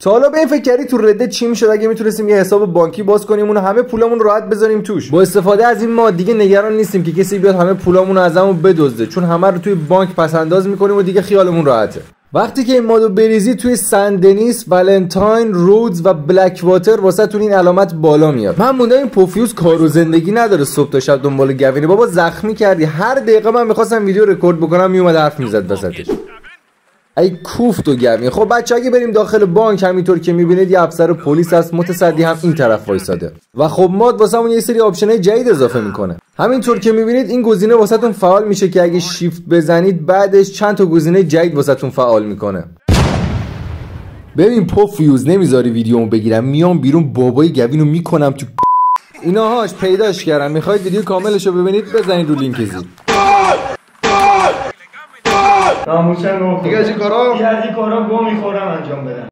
تا حالا به این فکر کردی تو ردت چی میشد اگه میتونستیم یه حساب بانکی باز کنیم اون همه پولمون راحت بذاریم توش؟ با استفاده از این ما دیگه نگران نیستیم که کسی بیاد همه پولمون رو ازمون بدزده، چون همه رو توی بانک پس انداز میکنیم و دیگه خیالمون راحته. وقتی که این مادو بریزی توی سن دنیس، ولنتاین، رودز و بلک واتر واسهتون این علامت بالا میاد. من موندم این پوفیوس کار و زندگی نداره صبح تا شب دنبال گوینه. بابا زخمی کردی. هر دقیقه من میخواستم ویدیو رکورد بکنم میومد حرف میزد وسطش. ای کوفت و گوین. خب بچه اگه بریم داخل بانک، همینطور که میبینید یه افسر پلیس هست متصدی هم این طرف وایساده و خب ماد واسمون یه سری آپشنای جدید اضافه میکنه. همینطور که میبینید این گزینه واسهتون فعال میشه که اگه شیفت بزنید بعدش چند تا گزینه جدید واسهتون فعال میکنه. ببین پوفیوز نمیذاری ویدیومو بگیرم، میام بیرون بابای گوینو میکنم تو ایناهاش. پیداش کردم. میخواید ویدیو کاملشو ببینید بزنید رو لینک زیر. ناموسن رو دیگه از این کارا گو میخورم انجام بدم.